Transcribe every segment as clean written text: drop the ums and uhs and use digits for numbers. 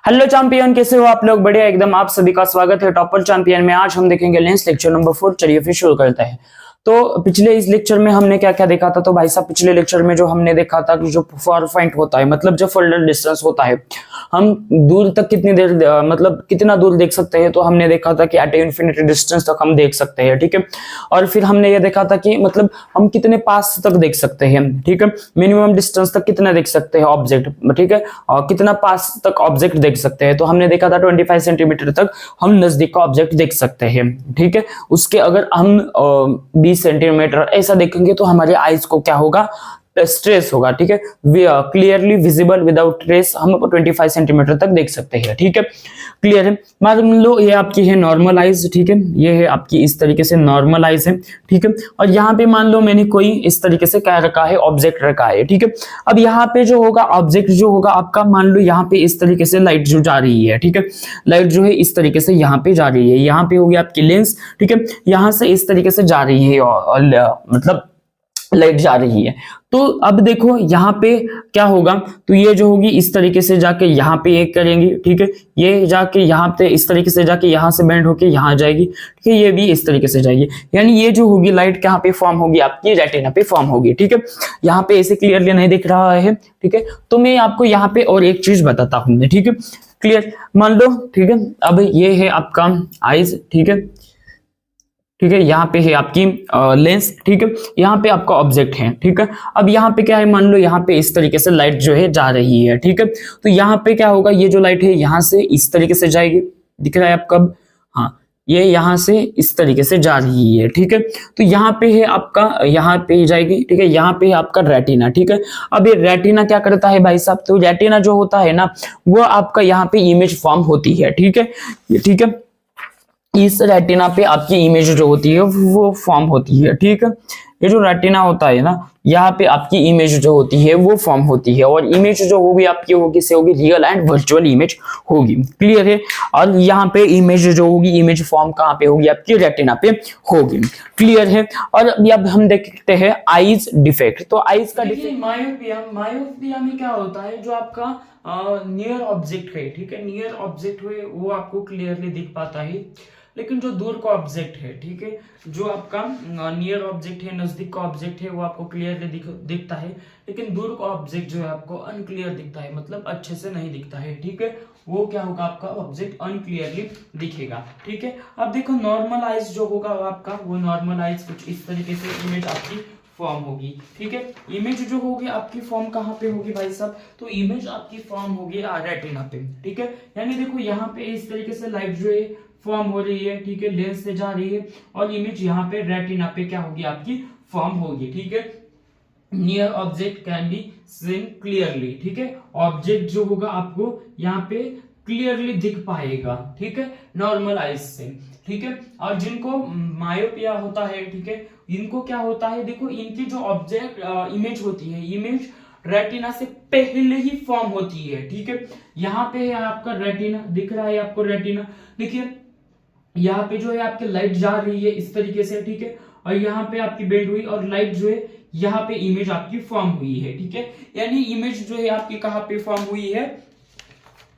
Hello champion, कैसे हो आप लोग? बढ़िया एकदम। आप सभी का स्वागत है टॉपर चैंपियन में। आज हम देखेंगे लेंस लेक्चर नंबर 4। चलिए फिर शुरू करते हैं। तो पिछले इस लेक्चर में हमने क्या क्या देखा था? तो भाई साहब पिछले लेक्चर में जो हमने देखा था कि जो फार पॉइंट होता है, मतलब जो फोल्डर डिस्टेंस होता है, हम दूर तक कितनी देर मतलब कितना दूर देख सकते हैं। तो हमने देखा था कि एट इन्फिनिटी डिस्टेंस तक हम देख सकते हैं, ठीक है। और फिर हमने ये देखा था कि मतलब हम कितने पास तक देख सकते हैं, ठीक है। मिनिमम डिस्टेंस तक कितना देख सकते हैं ऑब्जेक्ट, ठीक है। और कितना पास तक ऑब्जेक्ट देख सकते हैं। तो हमने देखा था 25 सेंटीमीटर तक हम नजदीक का ऑब्जेक्ट देख सकते हैं, ठीक है। उसके अगर हम 20 सेंटीमीटर ऐसा देखेंगे तो हमारे आईज को क्या होगा, स्ट्रेस होगा, ठीक है। क्लियरली विजिबल विदाउट ट्रेस हम 25 सेंटीमीटर तक देख सकते हैं, ठीक है। क्लियर है? मान लो ये आपकी है नॉर्मल आइज, ठीक है। ये है आपकी इस तरीके से नॉर्मल आइज है, ठीक है। और यहाँ पे मान लो मैंने कोई इस तरीके से क्या रखा है, ऑब्जेक्ट रखा है, ठीक है। अब यहाँ पे जो होगा ऑब्जेक्ट जो होगा आपका, मान लो यहाँ पे इस तरीके से लाइट जो जा रही है, ठीक है। लाइट जो है इस तरीके से यहाँ पे जा रही है, यहाँ पे होगी आपकी लेंस, ठीक है। यहाँ से इस तरीके से जा रही है मतलब लाइट जा रही है। तो अब देखो यहाँ पे क्या होगा, तो ये जो होगी इस तरीके से जाके यहाँ पे एक करेंगे, ठीक है। ये जाके यहाँ पे इस तरीके से जाके यहाँ से बेंड होके यहाँ जाएगी, ठीक है। ये भी इस तरीके से जाएगी, यानी ये जो होगी लाइट कहाँ पे फॉर्म होगी, आपकी रेटिना पे फॉर्म होगी, ठीक है। यहाँ पे ऐसे क्लियरली नहीं दिख रहा है, ठीक है। तो मैं आपको यहाँ पे और एक चीज बताता हूँ, ठीक है। क्लियर? मान लो, ठीक है। अब ये है आपका आइज, ठीक है, ठीक है। यहाँ पे है आपकी लेंस, ठीक है। यहाँ पे आपका ऑब्जेक्ट है, ठीक है। अब यहाँ पे क्या है, मान लो यहाँ पे इस तरीके से लाइट जो है जा रही है, ठीक है। तो यहाँ पे क्या होगा, ये जो लाइट है यहाँ से इस तरीके से जाएगी, दिख रहा है आपका? हाँ, ये यहाँ से इस तरीके से जा रही है, ठीक है। तो यहाँ पे है आपका, यहाँ पे जाएगी, ठीक है। यहाँ पे है आपका रेटिना, ठीक है। अब ये रेटिना क्या करता है भाई साहब, तो रेटिना जो होता है ना, वो आपका यहाँ पे इमेज फॉर्म होती है, ठीक है, ठीक है। इस रेटिना पे आपकी इमेज जो होती है वो फॉर्म होती है, ठीक है। ये जो रेटिना होता है ना, यहाँ पे आपकी इमेज जो होती है वो फॉर्म होती है, और इमेज जो होगी आपकी वो किससे होगी, रियल एंड वर्चुअल इमेज होगी। क्लियर है? और यहाँ पे इमेज जो होगी, इमेज फॉर्म कहाँ पे होगी, आपकी रेटिना पे होगी। क्लियर है? और अब हम देखते हैं आईज डिफेक्ट। तो आईज का डिफेक्ट, मायोपिया में क्या होता है, जो आपका नियर ऑब्जेक्ट है, ठीक है, नियर ऑब्जेक्ट है वो आपको क्लियरली दिख पाता है, लेकिन जो दूर का ऑब्जेक्ट है, ठीक है, जो आपका नियर ऑब्जेक्ट है, नजदीक का ऑब्जेक्ट है, वो आपको क्लियरली दिखता है, लेकिन दूर का ऑब्जेक्ट जो है आपको अनक्लियर दिखता है, मतलब अच्छे से नहीं दिखता है, ठीक है। वो क्या होगा, आपका ऑब्जेक्ट अनक्लियरली दिखेगा, ठीक है। अब देखो नॉर्मल आइज जो होगा आपका, वो नॉर्मल आइज कुछ इस तरीके से इमेज आपकी फॉर्म होगी, ठीक है। इमेज जो होगी आपकी फॉर्म कहाँ पे होगी भाई साहब, तो इमेज आपकी फॉर्म होगी रेटिना पे, ठीक है। यानी देखो यहाँ पे इस तरीके से लाइट जो है फॉर्म हो रही है, ठीक है, लेंस से जा रही है, और इमेज यहाँ पे रेटिना पे क्या होगी, आपकी फॉर्म होगी, ठीक है। Near object can be seen clearly, ठीक है। ऑब्जेक्ट जो होगा आपको यहाँ पे क्लियरली दिख पाएगा, ठीक है, नॉर्मल आइज से, ठीक है। और जिनको मायोपिया होता है, ठीक है, इनको क्या होता है, देखो इनकी जो ऑब्जेक्ट इमेज होती है, इमेज रेटिना से पहले ही फॉर्म होती है, ठीक है। यहाँ पे है आपका रेटिना, दिख रहा है आपको रेटिना, देखिए यहाँ पे जो है आपकी लाइट जा रही है इस तरीके से, ठीक है। और यहाँ पे आपकी बेंड हुई और लाइट जो है यहाँ पे इमेज आपकी फॉर्म हुई है, ठीक है। यानी इमेज जो है आपकी कहाँ पे फॉर्म हुई है,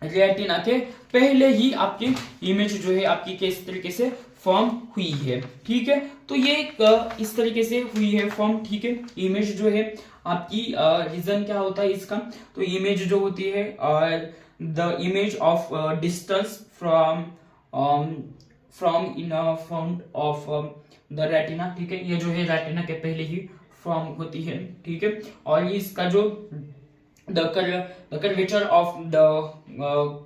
रेटिना के पहले ही आपकी इमेज जो है आपकी किस तरीके से फॉर्म हुई है, ठीक है। तो ये इस तरीके से हुई है फॉर्म, ठीक है। इमेज जो है आपकी रीजन क्या होता है इसका, तो इमेज जो होती है the image of distance from in front of the retina, ठीक है। ये जो है रेटिना के पहले ही फॉर्म होती है, ठीक है। और इसका जो the curvature of the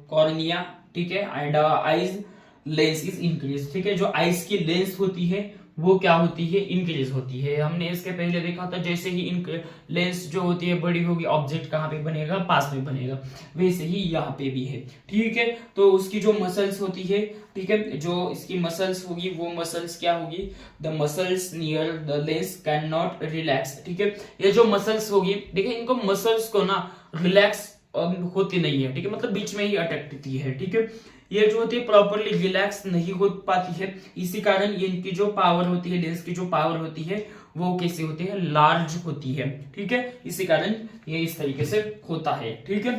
cornea, ठीक है, and eyes lens is increase, ठीक है। जो आईज की लेंस होती है वो क्या होती है, इंक्रीज होती है। हमने इसके पहले देखा था, जैसे ही लेंस जो होती है बड़ी होगी, ऑब्जेक्ट कहाँ पे बनेगा, पास में बनेगा, वैसे ही यहाँ पे भी है, ठीक है। तो उसकी जो मसल्स होती है, ठीक है, जो इसकी मसल्स होगी वो मसल्स क्या होगी, the muscles near the lens can not relax, ठीक है। ये जो मसल्स होगी, देखिए इनको मसल्स को ना रिलैक्स होती नहीं है, ठीक है, मतलब बीच में ही अटकती है, ठीक है। ये जो होती है प्रॉपरली रिलैक्स नहीं हो पाती है, इसी कारण इनकी जो पावर होती है, लेंस की जो पावर होती है वो कैसी होती है, लार्ज होती है, ठीक है। इसी कारण ये इस तरीके से होता है, ठीक है,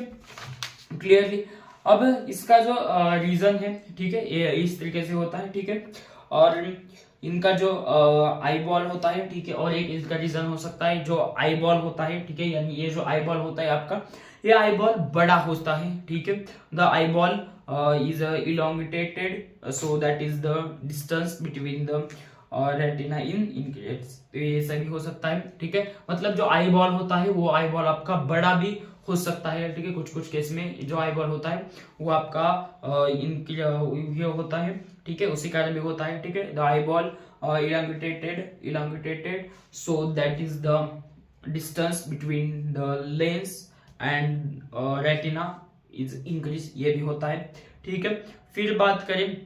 क्लियरली। अब इसका जो रीजन है, ठीक है, ये इस तरीके से होता है, ठीक है। और इनका जो आई बॉल होता है, ठीक है, और एक इसका रीजन हो सकता है जो आई बॉल होता है, ठीक है, यानी ये जो आई बॉल होता है आपका, ये आई बॉल बड़ा होता है, ठीक है। The eyeball is elongated, so that is the distance between the retina in तो ये सभी हो सकता है, ठीक है। मतलब जो आई बॉल होता है वो आई बॉल आपका बड़ा भी हो सकता है, ठीक है। कुछ कुछ केस में जो आई बॉल होता है वो आपका इनकी ये होता है, ठीक है, उसी कारण भी होता है, ठीक है। The eye ball elongated so that is the distance between the lens and retina is increase, ये भी होता है, ठीक है। फिर बात करें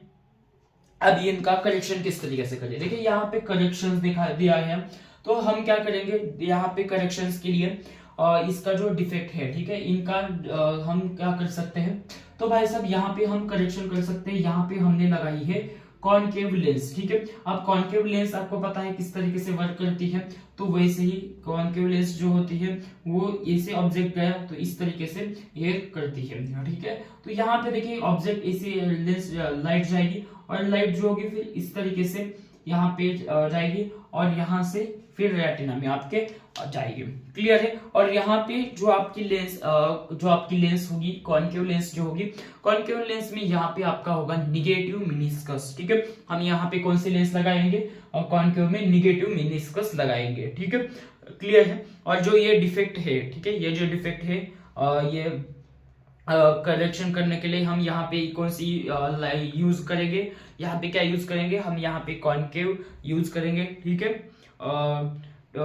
अब ये इनका करेक्शन किस तरीके से करें। देखिए यहाँ पे करेक्शंस दिखा दिया है, तो हम क्या करेंगे यहाँ पे करेक्शंस के लिए इसका जो डिफेक्ट है, ठीक है, इनका हम क्या कर सकते हैं। तो भाई साहब यहाँ पे हम करेक्शन कर सकते हैं। यहाँ पे हमने लगाई है कॉनकेव लेंस, ठीक है। अब कॉनकेव लेंस आपको पता है किस तरीके से वर्क करती है, तो वैसे ही कॉनकेव लेंस जो होती है वो ऐसे ऑब्जेक्ट गया तो इस तरीके से ये करती है, ठीक है। तो यहाँ पे देखिए ऑब्जेक्ट ऐसे लेंस लाइट जाएगी और लाइट जो होगी फिर इस तरीके से यहाँ पे जाएगी और यहाँ से फिर रेटिना में आपके जाएगी, क्लियर है। और यहाँ पे जो आपकी लेंस होगी कॉनकेव लेंस जो होगी, कॉनकेव लेंस में यहाँ पे आपका होगा निगेटिव मेनिस्कस, ठीक है। हम यहाँ पे कौन सी लेंस लगाएंगे और कॉनकेव में निगेटिव मेनिस्कस लगाएंगे, ठीक है, क्लियर है। और जो ये डिफेक्ट है, ठीक है, ये जो डिफेक्ट है ये करेक्शन करने के लिए हम यहाँ पे कौन सी यूज करेंगे, यहाँ पे क्या यूज करेंगे, हम यहाँ पे कॉनकेव यूज करेंगे, ठीक है,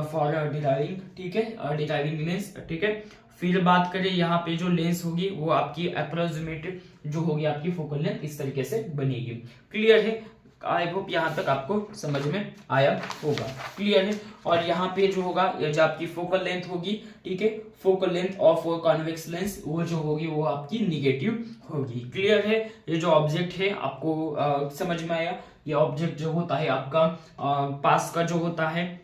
फॉर डिराइविंग, ठीक है, डिराइविंग लेंस, ठीक है। फिर बात करें यहाँ पे जो लेंस होगी वो आपकी अप्रोक्सीमेट जो होगी आपकी फोकल लेंथ इस तरीके से बनेगी, क्लियर है। आई होप यहाँ तक आपको समझ में आया होगा, क्लियर है। और यहाँ पे जो होगा ये जो आपकी फोकल लेंथ होगी, ठीक है, focal length of convex lens वो जो होगी वो आपकी निगेटिव होगी, क्लियर है। ये जो ऑब्जेक्ट है आपको समझ में आया। ये ऑब्जेक्ट जो होता है आपका पास का जो होता है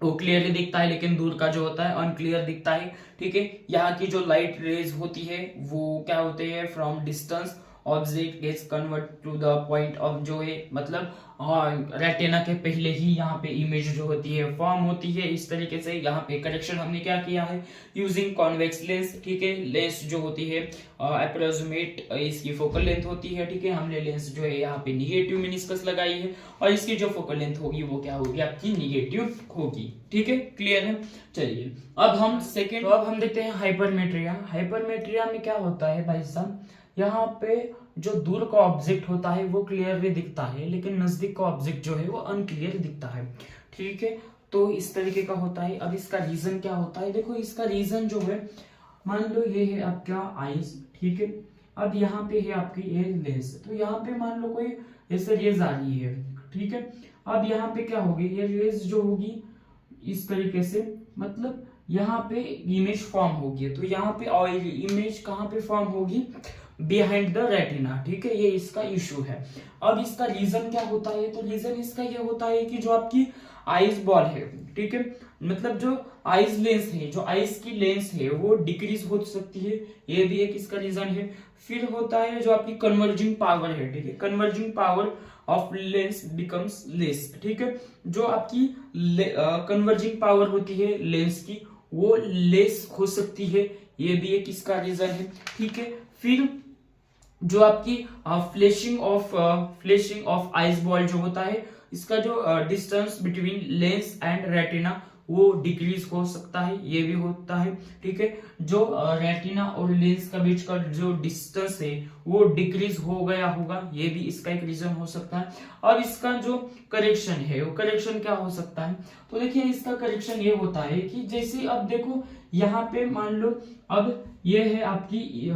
वो क्लियरली दिखता है, लेकिन दूर का जो होता है अनक्लियर दिखता है, ठीक है। यहाँ की जो लाइट रेज होती है वो क्या होते हैं, from distance object gets convert to the point of जो है, मतलब रेटिना के पहले ही यहाँ पे इमेज जो होती है फॉर्म होती है इस तरीके से। यहाँ पे करेक्शन हमने क्या किया है, यूजिंग कॉन्वेक्स लेंस, ठीक है। लेंस जो होती है अप्रोक्सीमेट इसकी फोकल लेंथ होती है, ठीक है। हमने लेंस जो है यहाँ पे निगेटिव मेनिस्कस लगाई है और इसकी जो फोकल लेंथ होगी वो क्या होगी आपकी निगेटिव होगी, ठीक है, क्लियर है। चलिए अब हम सेकेंड, अब हम देखते हैं हाइपरमेट्रिया। हाइपरमेट्रिया में क्या होता है भाई साहब, यहाँ पे जो दूर का ऑब्जेक्ट होता है वो क्लियरली दिखता है, लेकिन नजदीक का ऑब्जेक्ट जो है वो अनक्लियर दिखता है, ठीक है। तो इस तरीके का होता है। अब इसका रीजन क्या होता है, देखो इसका रीजन जो है, मान लो ये है आपका आईज, ठीक है। अब यहाँ पे है आपकी ये लेंस, तो यहाँ पे मान लो कोई ऐसे रेज आ रही है, ठीक है। अब यहाँ पे क्या होगी, ये रेज जो होगी इस तरीके से, मतलब यहाँ पे इमेज फॉर्म होगी। तो यहाँ पे इमेज कहाँ पे फॉर्म होगी, बिहाइंड द रेटिना, ठीक है। ये इसका इशू है। अब इसका रीजन क्या होता है, तो रीजन इसका ये होता है कि जो आपकी आइज बॉल है, ठीक है, मतलब जो आइज लेंस है, जो आइज की लेंस है वो डिक्रीज हो सकती है, ये भी एक इसका रीजन है। फिर होता है जो आपकी कन्वर्जिंग पावर है, ठीक है, converging power of lens becomes less, ठीक है। जो आपकी कन्वर्जिंग पावर होती है लेंस की वो लेस हो सकती है, ये भी एक इसका रीजन है, ठीक है। फिर जो आपकी फ्लैशिंग ऑफ आइज बॉल जो होता है, इसका जो distance between lens and retina वो डिक्रीज हो सकता है, ये भी होता है, ठीक है। जो रेटिना और लेंस का बीच का जो डिस्टेंस है वो डिक्रीज हो गया होगा, ये भी इसका एक रीजन हो सकता है। और इसका जो करेक्शन है वो करेक्शन क्या हो सकता है, तो देखिए इसका करेक्शन ये होता है कि जैसे अब देखो यहाँ पे मान लो अब ये है आपकी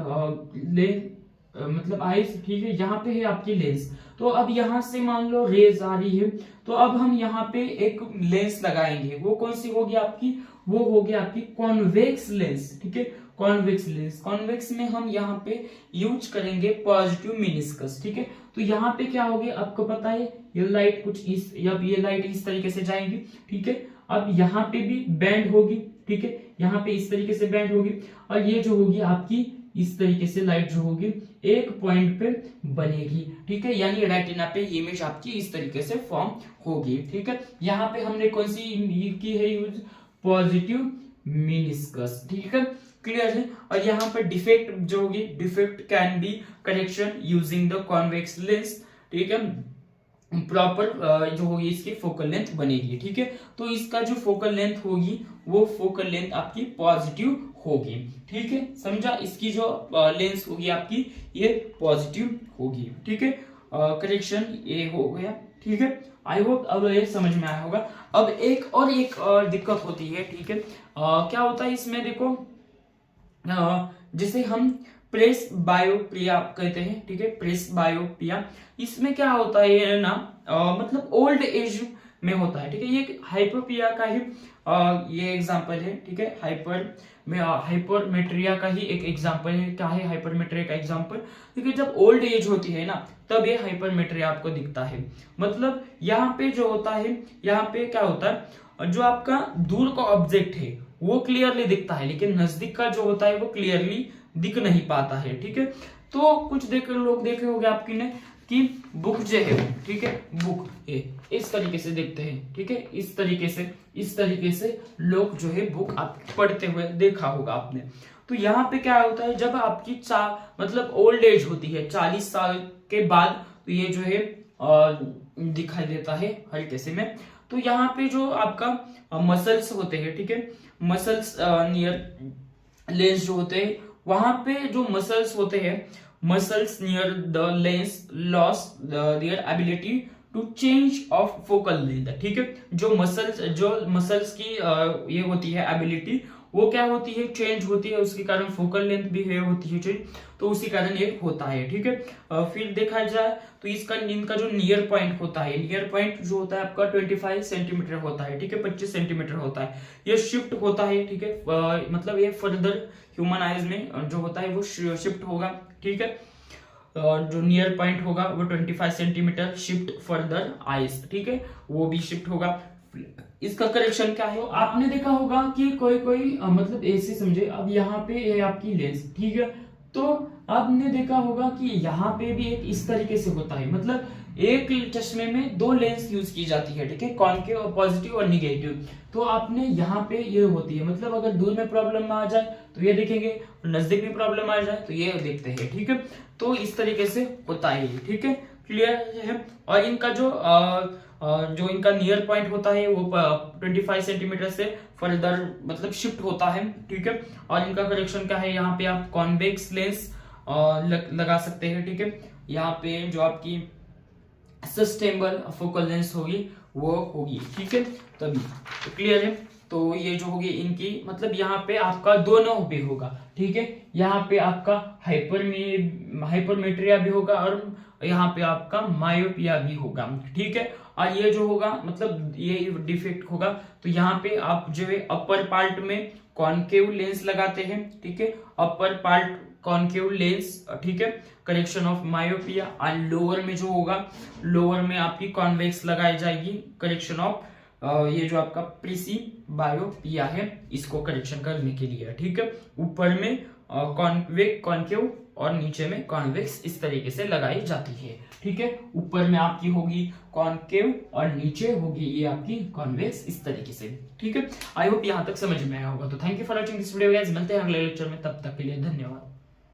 मतलब आइज, ठीक है, यहाँ पे है आपकी लेंस। तो अब यहाँ से मान लो रेज आ रही है, तो अब हम यहाँ पे एक लेंस लगाएंगे, वो कौन सी होगी आपकी, वो होगी आपकी कॉन्वेक्स लेंस, ठीक है, कॉन्वेक्स लेंस। कॉन्वेक्स में हम यहाँ पे यूज करेंगे पॉजिटिव मेनिस्कस, ठीक है। तो यहाँ पे क्या होगी आपको पता है, ये लाइट कुछ इस, अब ये लाइट इस तरीके से जाएंगी, ठीक है। अब यहाँ पे भी बैंड होगी, ठीक है, यहाँ पे इस तरीके से बैंड होगी और ये जो होगी आपकी इस तरीके से लाइट जो होगी एक पॉइंट पे बनेगी, ठीक है, यानी रेटिना पे इमेज आपकी इस तरीके से फॉर्म होगी, ठीक है। यहाँ पे हमने कौन सी की है यूज, पॉजिटिव मेनिस्कस, ठीक है, क्लियर है। और यहाँ पे डिफेक्ट जो होगी, defect can be correction using the convex lens, ठीक है, प्रॉपर जो होगी इसकी फोकल लेंथ बनेगी, ठीक है। तो इसका जो फोकल लेंथ होगी वो फोकल लेंथ आपकी पॉजिटिव होगी, ठीक है, समझा। इसकी जो लेंस होगी आपकी ये पॉजिटिव होगी, ठीक है। करेक्शन ये हो गया, ठीक है। आई होप अब ये समझ में आया होगा। अब एक दिक्कत होती है, ठीक है, क्या होता है इसमें देखो, जिसे हम प्रेस बायोपिया कहते हैं, ठीक है, प्रेस बायोपिया। इसमें क्या होता है ना, मतलब ओल्ड एज में होता है, ठीक है। ये हाइपोपिया का ही ये एग्जांपल है, ठीक है, हाइपरमेट्रिया का ही एक एग्जांपल है। क्या है हाइपरमेट्रिया का एग्जांपल, क्योंकि जब ओल्ड एज होती है ना तब ये हाइपरमेट्रिया आपको दिखता है। मतलब यहाँ पे जो होता है, यहाँ पे क्या होता है, जो आपका दूर का ऑब्जेक्ट है वो क्लियरली दिखता है, लेकिन नजदीक का जो होता है वो क्लियरली दिख नहीं पाता है, ठीक है। तो कुछ लोग देखे होंगे आपकी ने कि बुक जो है, ठीक है, बुक इस तरीके से देखते हैं, ठीक है, इस तरीके से लोग जो है बुक आप पढ़ते हुए देखा होगा आपने। तो यहाँ पे क्या होता है, जब आपकी मतलब ओल्ड एज होती है 40 साल के बाद, तो ये जो है दिखाई देता है हल्के से में। तो यहाँ पे जो आपका मसल्स होते हैं, ठीक है, मसल्स नियर लेंस जो होते हैं, वहां पे जो मसल्स होते हैं, muscles near the lens loss their ability to change of focal length, ठीक है। जो मसल्स की ये होती है एबिलिटी, वो क्या होती है, चेंज होती है, उसके कारण फोकल लेंथ भी होती है चेंज, तो उसी कारण ये होता है, ठीक है। फिर देखा जाए तो इनका जो नियर पॉइंट होता है, नियर पॉइंट जो होता है आपका 25 सेंटीमीटर होता है, ठीक है, 25 सेंटीमीटर होता है। ये शिफ्ट होता है, ठीक है, मतलब ये फर्दर ह्यूमन आइज में जो होता है वो शिफ्ट होगा, ठीक है। जो नियर पॉइंट होगा वो 25 सेंटीमीटर शिफ्ट फर्दर आइज, ठीक है, वो भी शिफ्ट होगा। इसका करेक्शन क्या है, आपने देखा होगा कि कोई मतलब ऐसे समझे, अब यहाँ पे ये आपकी लेंस, ठीक है, तो आपने देखा होगा कि यहाँ पे भी एक इस तरीके से होता है, मतलब एक चश्मे में दो लेंस यूज की जाती है, ठीक है, कॉन्केव और पॉजिटिव और निगेटिव। तो आपने यहाँ पे ये होती है, मतलब अगर दूर में प्रॉब्लम आ जाए तो ये देखेंगे, नजदीक में प्रॉब्लम आ जाए तो ये देखते हैं, ठीक है। तो इस तरीके से होता है, ठीक है, क्लियर है। और इनका जो इनका नियर पॉइंट होता है वो 25 सेंटीमीटर से फर्दर मतलब शिफ्ट होता है, ठीक है। और इनका करेक्शन क्या है, यहाँ पे आप कॉन्वेक्स लेंस लगा सकते हैं, ठीक है। यहाँ पे जो आपकी सस्टेनेबल फोकल लेंस होगी वो होगी, ठीक है, तभी तो क्लियर है। तो ये जो होगी इनकी, मतलब यहाँ पे आपका दोनों भी होगा, ठीक है, यहाँ पे आपका हाइपरमेट्रिया भी होगा और यहाँ पे आपका मायोपिया भी होगा, ठीक है। और ये जो होगा मतलब ये डिफेक्ट होगा, तो यहाँ पे आप जो है अपर पार्ट में कॉन्केव लेंस लगाते हैं, ठीक है, अपर पार्ट कॉन्केव लेंस, ठीक है, करेक्शन ऑफ मायोपिया। और लोअर में जो होगा, लोअर में आपकी कॉन्वेक्स लगाई जाएगी, करेक्शन ऑफ ये जो आपका प्रेसी बायोपिया है इसको करेक्शन करने के लिए, ठीक है। ऊपर में कॉन्केव और नीचे में कॉन्वेक्स इस तरीके से लगाई जाती है, ठीक है। ऊपर में आपकी होगी कॉन्केव और नीचे होगी ये आपकी कॉन्वेक्स इस तरीके से, ठीक है। आई होप यहाँ तक समझ में आया होगा। तो thank you for watching this video guys, मिलते हैं अगले लेक्चर में, तब तक के लिए धन्यवाद।